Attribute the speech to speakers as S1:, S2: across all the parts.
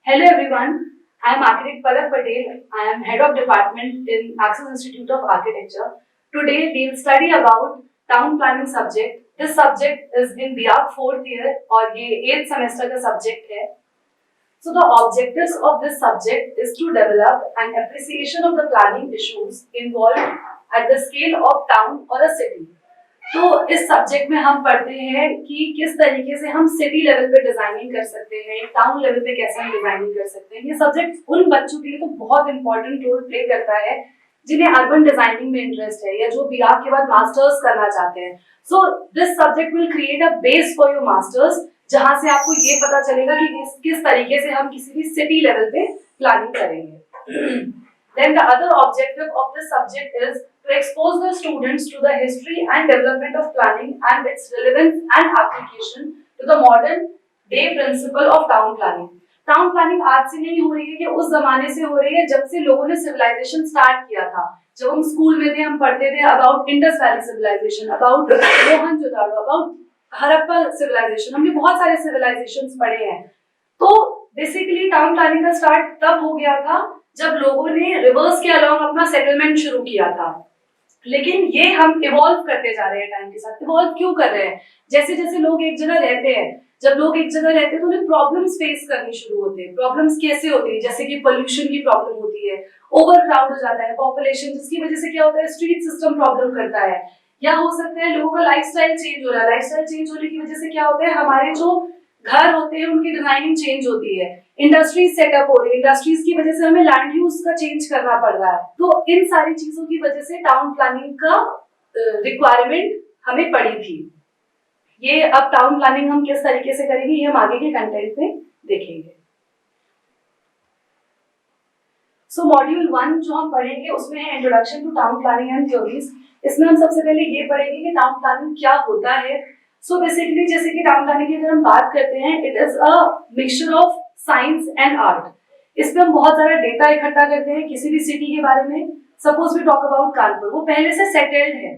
S1: Hello everyone, I am Architect Palak Patel. I am Head of Department in Axis Institute of Architecture. Today we will study about town planning subject. This subject is in BARC 4th year और ये 8th semester का subject है. So the objectives of this subject is to develop an appreciation of the planning issues involved at the scale of town or a city. तो इस subject में हम पढ़ते हैं कि किस तरीके से हम सिटी लेवल पे डिजाइनिंग कर सकते हैं, टाउन लेवल पे कैसे हम डिजाइनिंग कर सकते हैं. ये सब्जेक्ट उन बच्चों के लिए तो बहुत इंपॉर्टेंट रोल प्ले करता है जिन्हें अर्बन डिजाइनिंग में इंटरेस्ट है या जो बीआर के बाद मास्टर्स करना चाहते हैं. So this subject will create a base for your masters, जहां से आपको ये पता चलेगा कि किस तरीके से हम किसी भी सिटी लेवल पे प्लानिंग करेंगे. Then the other objective of this subject is to expose the students to the history and development of planning and its relevance and application to the modern day principle of town planning. Town planning आज से नहीं हो रही है कि उस जमाने से हो रही है जब से लोगों ने सिविलाइजेशन स्टार्ट किया था. जब हम स्कूल में थे हम पढ़ते थे about Indus valley civilisation, about Mohenjodaro, about Harappa civilisation. हमने बहुत सारे सिविलाइजेशंस पढ़े हैं. तो बेसिकली टाउन प्लानिंग का स्टार्ट तब हो गया था जब लोगों ने रिवर्स के अलोंग अपना सेटलमेंट शुरू किया था. लेकिन ये हम इवॉल्व करते जा रहे हैं टाइम के साथ. इवॉल्व क्यों कर रहे हैं? जैसे जैसे लोग एक जगह रहते हैं, जब लोग एक जगह रहते हैं तो उन्हें प्रॉब्लम्स फेस करनी शुरू होते हैं. प्रॉब्लम्स कैसे होती है? जैसे कि पोल्यूशन की प्रॉब्लम होती है, ओवर क्राउड हो जाता है पॉपुलेशन, जिसकी वजह से क्या होता है, स्ट्रीट सिस्टम प्रॉब्लम करता है. या हो सकता है लोगों का लाइफस्टाइल चेंज हो रहा है. लाइफस्टाइल चेंज होने की वजह से क्या होता है, हमारे जो घर होते हैं उनकी डिजाइनिंग चेंज होती है. इंडस्ट्रीज सेटअप हो रही है, इंडस्ट्रीज की वजह से हमें लैंड यूज का चेंज करना पड़ रहा है. तो इन सारी चीजों की वजह से टाउन प्लानिंग का रिक्वायरमेंट हमें पड़ी थी. ये अब टाउन प्लानिंग हम किस तरीके से करेंगे ये हम आगे के कंटेंट में देखेंगे. सो मॉड्यूल 1 जो हम पढ़ेंगे उसमें है introduction to town planning and theories. इसमें हम सबसे पहले ये पढ़ेंगे कि टाउन प्लानिंग क्या होता है. सो बेसिकली जैसे कि टाउन प्लानिंग की अगर हम बात करते हैं, it is a mixture of science and art. इसमें हम बहुत सारा डेटा इकट्ठा करते हैं किसी भी सिटी के बारे में. Suppose we talk about Kanpur, वो पहले से सेटल्ड है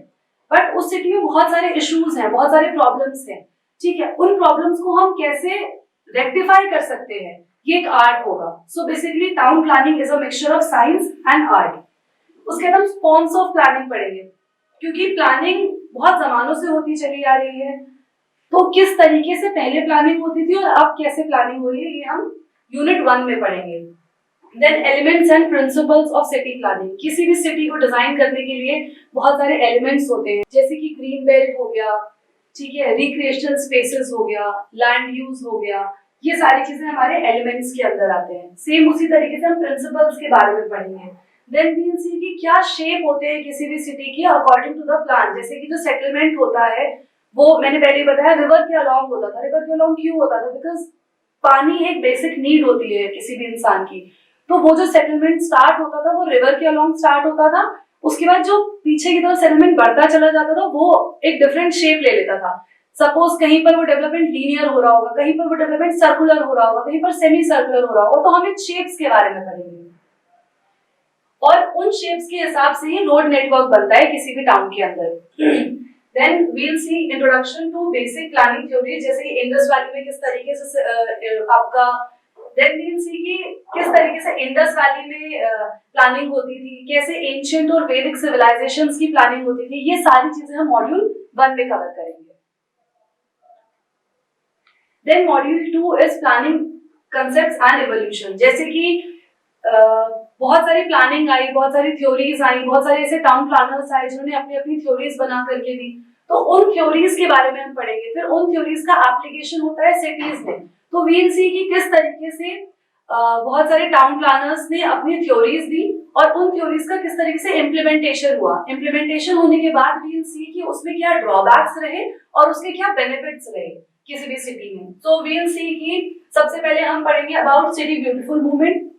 S1: बट उस सिटी में बहुत सारे इश्यूज हैं, बहुत सारे प्रॉब्लम्स हैं. ठीक है, उन प्रॉब्लम्स को हम कैसे रेक्टिफाई कर सकते हैं, ये एक आर्ट होगा. So basically town planning is a mixture of science and art. उसके बाद हम फॉर्म्स ऑफ प्लानिंग पढ़ेंगे, क्योंकि प्लानिंग बहुत जमानों से होती चली आ रही है. तो किस तरीके से पहले प्लानिंग होती थी और अब कैसे प्लानिंग हो रही है, ये हम यूनिट 1 में पढ़ेंगे. Then elements and principles of city planning. किसी भी सिटी को डिजाइन करने के लिए बहुत सारे एलिमेंट्स होते हैं, जैसे कि ग्रीन बेल्ट हो गया, ठीक है, रिक्रिएशनल स्पेसेस हो गया, लैंड यूज हो गया. ये सारी चीजें हमारे एलिमेंट्स के अंदर आते हैं. सेम उसी तरीके से हम प्रिंसिपल्स के बारे में पढ़ेंगे. देन वी विल सी कि क्या शेप होते हैं किसी भी सिटी के अकॉर्डिंग टू द प्लान. जैसे कि जो सेटलमेंट होता है वो मैंने पहले बताया रिवर के अलोंग होता था. रिवर के अलोंग क्यों होता था? बिकॉज पानी एक बेसिक नीड होती है किसी भी इंसान की. तो वो जो सेटलमेंट स्टार्ट होता था वो रिवर के अलोंग स्टार्ट होता था. उसके बाद जो पीछे की तरफ सेटलमेंट बढ़ता चला जाता था वो एक डिफरेंट शेप ले लेता था. सपोज कहीं पर वो डेवलपमेंट लीनियर हो रहा होगा, कहीं पर वो डेवलपमेंट सर्कुलर हो रहा होगा, कहीं पर सेमी सर्कुलर हो रहा होगा. तो हम इन शेप्स के बारे में पढ़ेंगे और उन शेप्स के हिसाब से ही रोड नेटवर्क बनता है किसी भी टाउन के अंदर. Then we'll see introduction to basic planning theory, जैसे कि इंडस वैली में किस तरीके से आपका. Then we'll see कि किस तरीके से इंडस वैली में प्लानिंग होती थी, कैसे एंशिएंट और वैदिक सिविलाइजेशंस की प्लानिंग होती थी. ये सारी चीजें हम मॉड्यूल 1 में कवर करेंगे. Then module 2 is planning concepts and evolution. जैसे कि बहुत सारी प्लानिंग आई, बहुत सारी थ्योरीज आई, बहुत सारे ऐसे टाउन प्लानर्स आए जिन्होंने अपनी अपनी थ्योरीज बना करके दी. तो उन थ्योरीज के बारे में हम पढ़ेंगे. फिर उन थ्योरीज का एप्लीकेशन होता है सिटीज में. तो वी विल सी कि किस तरीके से बहुत सारे टाउन प्लानर्स ने अपनी थ्योरीज दी और उन थ्योरीज का किस तरीके से इम्प्लीमेंटेशन हुआ. इम्प्लीमेंटेशन होने के बाद वी विल सी कि उसमें क्या ड्रॉबैक्स रहे और उसके क्या बेनिफिट्स रहे किसी भी सिटी में. तो वी विल सी कि सबसे पहले हम पढ़ेंगे अबाउट सिटी ब्यूटीफुल मूवमेंट.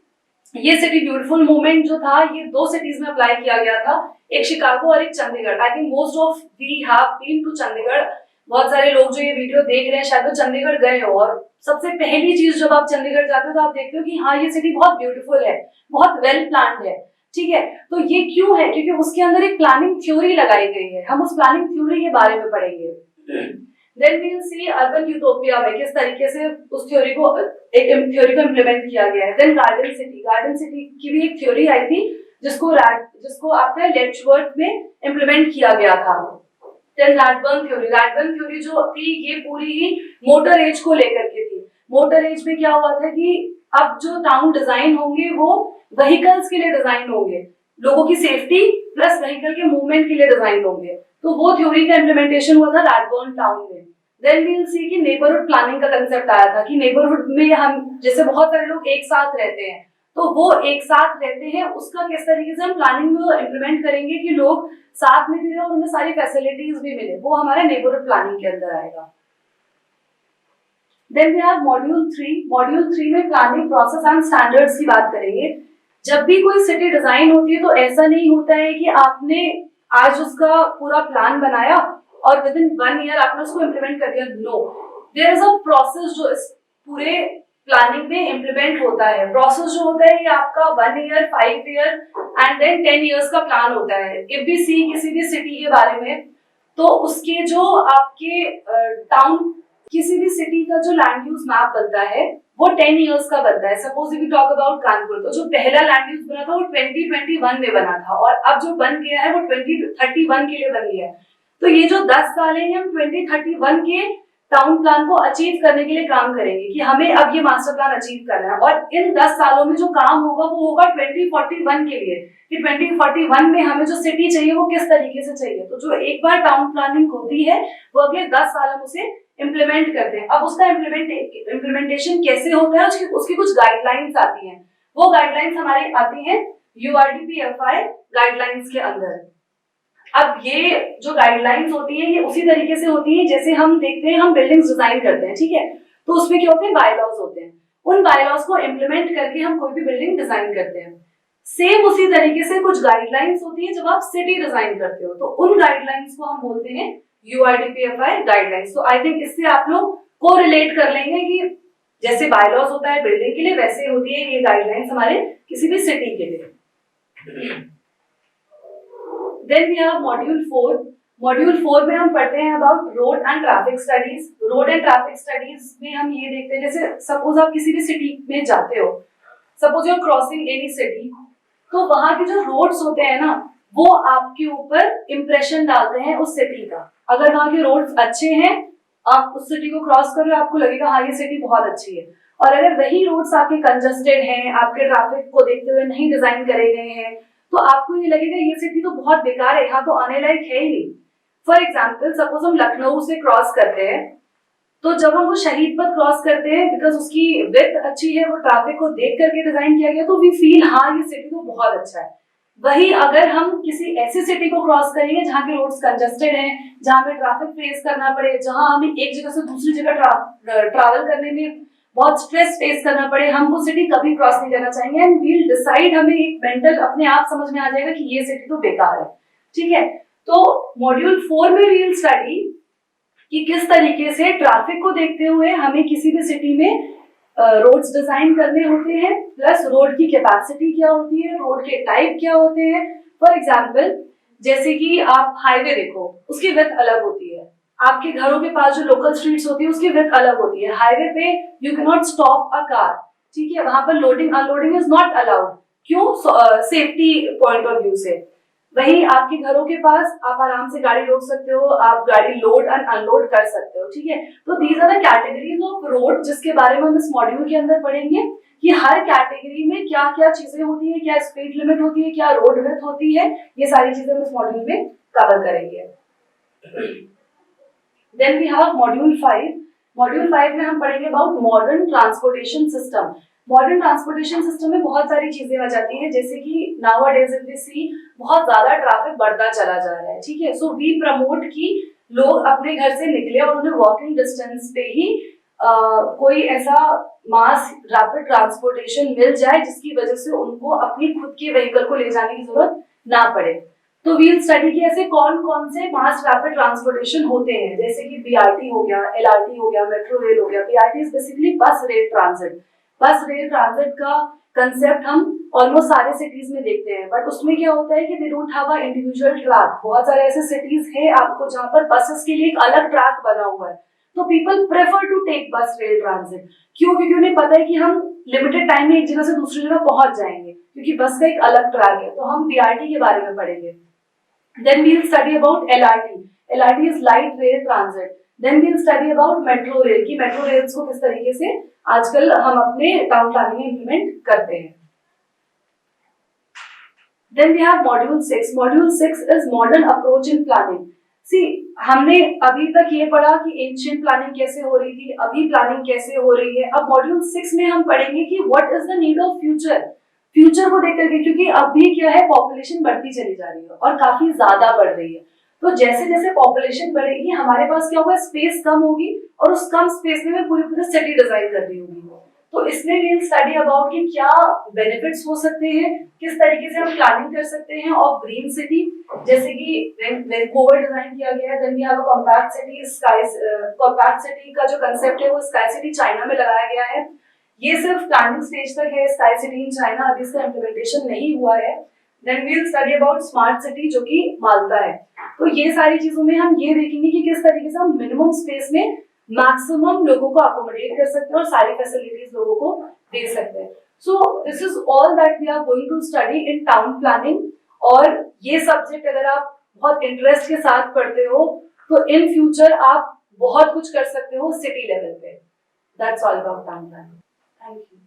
S1: ये सिटी ब्यूटीफुल मूवमेंट जो था ये 2 सिटीज में अप्लाई किया गया था, एक शिकागो और एक Chandigarh. I think most of we have been to Chandigarh. बहुत सारे लोग जो ये वीडियो देख रहे हैं शायद वो चंडीगढ़ गए हो. और सबसे पहली चीज जब आप चंडीगढ़ जाते हो तो आप देखते हो कि हाँ ये सिटी बहुत ब्यूटीफुल है, बहुत वेल प्लान्ड है. ठीक है, तो ये क्यों है? क्योंकि उसके अंदर एक प्लानिंग थ्योरी लगाई गई है. हम उस प्लानिंग थ्योरी के बारे में पढ़ेंगे. Then we will see urban utopia में किस तरीके से उस थ्योरी को इम्प्लीमेंट किया गया है। देन गार्डन सिटी की भी एक थ्योरी आई थी जिसको आपने लेड्सवर्थ में इम्प्लीमेंट किया गया था। देन रैडबर्न थ्योरी जो थी ये पूरी ही मोटर एज को लेकर के थी। मोटर एज में क्या हुआ था कि अब जो टाउन डिजाइन होंगे वो व्हीकल्स के लिए डिजाइन होंगे, लोगों की सेफ्टी प्लस व्हीकल के मूवमेंट के लिए डिजाइन होंगे। तो वो थ्योरी का इम्प्लीमेंटेशन हुआ था रैडबर्न टाउन में। देन वी विल सी कि नेबरहुड प्लानिंग का कंसेप्ट आया था कि नेबरहुड में हम जैसे बहुत सारे लोग एक साथ रहते हैं, तो वो एक साथ रहते हैं उसका किस तरीके से हम प्लानिंग में इम्प्लीमेंट करेंगे कि लोग साथ में भी रहे और उन्हें सारी फैसिलिटीज भी मिले, वो हमारे नेबरहुड प्लानिंग के अंदर आएगा। देन वी हैव मॉड्यूल 3 में प्लानिंग प्रोसेस एंड स्टैंडर्ड्स की बात करेंगे। जब भी कोई सिटी डिजाइन होती है तो ऐसा नहीं होता है कि आपने आज उसका पूरा प्लान बनाया और विद इन 1 ईयर आपने उसको इम्प्लीमेंट कर दिया। No, there is a process जो इस पूरे प्लानिंग में इम्प्लीमेंट होता है। प्रोसेस जो होता है ये आपका 1 year, 5 year and then 10 years का प्लान होता है। इफ वी सी किसी भी सिटी के बारे में तो उसके जो आपके टाउन किसी भी सिटी का जो लैंड यूज मैप बनता है वो 10 इयर्स का बनता है। Suppose we talk about Kanpur, तो जो पहला लैंड यूज बना था वो 2021 में बना था और अब जो बन गया है वो 2031 के लिए बन गया है। तो ये जो 10 साल है हम 2031 के टाउन प्लान को अचीव करने के लिए काम करेंगे कि हमें अब ये मास्टर प्लान अचीव करना है और इन 10 सालों में जो काम होगा वो होगा 2041 के लिए कि 2041 में हमें जो सिटी चाहिए वो किस तरीके से चाहिए। तो जो एक बार टाउन प्लानिंग होती है वो अगले 10 साल हम उसे इम्प्लीमेंट करते हैं। अब उसका इम्प्लीमेंटेशन कैसे होता है उसकी कुछ गाइडलाइंस आती हैं। वो गाइडलाइंस हमारी आती हैं URDP-FI गाइडलाइंस के अंदर। अब ये जो गाइडलाइंस होती है ये उसी तरीके से होती है जैसे हम देखते हैं हम बिल्डिंग्स डिजाइन करते हैं, ठीक है, तो उसमें क्या होते हैं बायलॉज होते हैं। उन बायलॉज को इम्प्लीमेंट करके हम कोई भी बिल्डिंग डिजाइन करते हैं। सेम उसी तरीके से कुछ गाइडलाइंस होती है जब आप सिटी डिजाइन करते हो, तो उन गाइडलाइंस को हम बोलते हैं URDP-FI गाइडलाइंस। तो आई थिंक इससे आप लोग को रिलेट कर लेंगे कि जैसे बायलॉज होता है बिल्डिंग के लिए वैसे होती है ये गाइडलाइंस हमारे किसी भी सिटी के लिए। देन वी हैव मॉड्यूल 4 में हम पढ़ते हैं about road and traffic studies. Road and traffic studies में हम ये देखते हैं जैसे सपोज आप किसी भी सिटी में जाते हो, suppose you are crossing any city, तो वहां के जो रोड्स होते हैं ना वो आपके ऊपर इंप्रेशन डालते हैं उस सिटी का। अगर वहां के रोड्स अच्छे हैं आप उस सिटी को क्रॉस कर रहे हो आपको लगेगा हाँ ये सिटी बहुत अच्छी है, और अगर वही रोड्स आपके कंजस्टेड हैं, आपके ट्रैफिक को देखते हुए नहीं डिजाइन करे गए हैं, तो आपको ये लगेगा ये सिटी तो बहुत बेकार है, यहाँ तो आने लायक है ही नहीं। फॉर एग्जाम्पल सपोज हम लखनऊ से क्रॉस करते हैं, तो जब हम वो शहीद पथ क्रॉस करते हैं बिकॉज उसकी विड्थ अच्छी है, वो ट्रैफिक को देख करके डिजाइन किया गया, तो वी फील हाँ ये सिटी तो बहुत अच्छा है। वही अगर हम किसी ऐसी सिटी को क्रॉस करेंगे जहाँ के रोड्स कंजस्टेड हैं, जहाँ पे ट्रैफिक फेस करना पड़े, जहाँ हमें एक जगह से दूसरी जगह ट्रैवल करने में बहुत स्ट्रेस फेस करना पड़े, हम वो सिटी कभी क्रॉस नहीं करना चाहेंगे एंड वील डिसाइड, हमें एक मेंटल अपने आप समझ में आ जाएगा कि ये सिटी तो बेकार है, ठीक है। तो मॉड्यूल 4 में वील स्टडी कि किस तरीके से ट्रैफिक को देखते हुए हमें किसी भी सिटी में रोड्स डिजाइन करने होते हैं, प्लस रोड की कैपेसिटी क्या होती है, रोड के टाइप क्या होते हैं। फॉर एग्जाम्पल जैसे कि आप हाईवे देखो उसकी विड्थ अलग होती है, आपके घरों के पास जो लोकल स्ट्रीट्स होती है उसकी विड्थ अलग होती है। हाईवे पे you can not stop a car, ठीक है, वहां पर loading unloading is not allowed, क्यों, सेफ्टी पॉइंट ऑफ व्यू से। वहीं आपके घरों के पास आप आराम से गाड़ी रोक सकते हो, आप गाड़ी लोड एंड अनलोड कर सकते हो, ठीक है। तो these are the categories of road जिसके बारे में हम इस मॉड्यूल के अंदर पढ़ेंगे कि हर कैटेगरी में क्या क्या चीजें होती है, क्या स्पीड लिमिट होती है, क्या रोड विड्थ होती है, ये सारी चीजें हम इस मॉड्यूल में कवर करेंगे। देन वी हैव मॉड्यूल 5 में हम पढ़ेंगे about modern transportation system. Modern transportation system में बहुत सारी चीजें आ जाती हैं, जैसे कि नाउअडेज इफ वी सी बहुत ज्यादा ट्रैफिक बढ़ता चला जा रहा है, ठीक है। सो वी प्रमोट कि लोग अपने घर से निकले और उन्हें वॉकिंग डिस्टेंस पे ही कोई ऐसा मास रैपिड ट्रांसपोर्टेशन मिल जाए जिसकी वजह से उनको अपनी खुद के व्हीकल को ले जाने की जरूरत ना पड़े। तो वील स्टडी की ऐसे कौन कौन से मास रैपिड ट्रांसपोर्टेशन होते हैं, जैसे कि BRT हो गया, LRT हो गया, मेट्रो रेल हो गया। BRT इज बेसिकली बस रेल ट्रांजिट। बस रेल ट्रांजिट का कंसेप्ट हम ऑलमोस्ट सारे सिटीज में देखते हैं, बट उसमें क्या होता है कि they don't have a individual track. बहुत सारे ऐसे सिटीज है आपको जहाँ पर बसेस के लिए एक अलग ट्रैक बना हुआ है, तो people prefer to take bus rail transit. क्यों? क्योंकि उन्हें पता है कि हम लिमिटेड टाइम में एक जगह से दूसरी जगह पहुंच जाएंगे, क्योंकि बस का एक अलग ट्रैक है। तो हम बीआरटी के बारे में पढ़ेंगे। Then we will study about LRT. LRT is light rail transit. Then we will study about metro rail, की मेट्रो रेल्स को किस तरीके से आजकल हम अपने टाउन प्लानिंग में इंप्लीमेंट करते हैं। Then we have module 6. Module 6 is modern approach in planning. See, हमने अभी तक ये पढ़ा कि एंशिएंट प्लानिंग कैसे हो रही थी, अभी प्लानिंग कैसे हो रही है। अब मॉड्यूल 6 में हम पढ़ेंगे कि what is the need of future. Future को देख करके, क्योंकि अभी क्या है, पॉपुलेशन बढ़ती चली जा रही है और काफी ज्यादा बढ़ रही है। तो जैसे जैसे पॉपुलेशन बढ़ेगी, हमारे पास क्या होगा, स्पेस कम होगी, और उस कम स्पेस में पूरी सिटी डिजाइन करनी होगी। तो इसमें वी विल स्टडी अबाउट कि क्या बेनिफिट्स हो सकते हैं, किस तरीके से हम प्लानिंग कर सकते हैं ऑफ ग्रीन सिटी। जैसे कि वैंकूवर डिजाइन किया गया है, then we have a compact city. Compact city का जो कंसेप्ट है वो स्काई सिटी चाइना में लगाया गया है। ये सिर्फ प्लानिंग स्टेज तक है, स्काई सिटी इन चाइना, अभी इसका इम्प्लीमेंटेशन नहीं हुआ है। Then we will study about smart city, जो कि माल्टा है। तो ये सारी चीजों में हम ये देखेंगे कि किस तरीके से हम मिनिमम स्पेस में मैक्सिमम लोगों को अकोमोडेट कर सकते हैं और सारी फैसिलिटीज लोगों को दे सकते हैं। So this is all that we are going to study in town planning. और ये सब्जेक्ट अगर आप बहुत इंटरेस्ट के साथ पढ़ते हो तो इन फ्यूचर आप बहुत कुछ कर सकते हो सिटी लेवल पे। That's all about town planning. Thank you.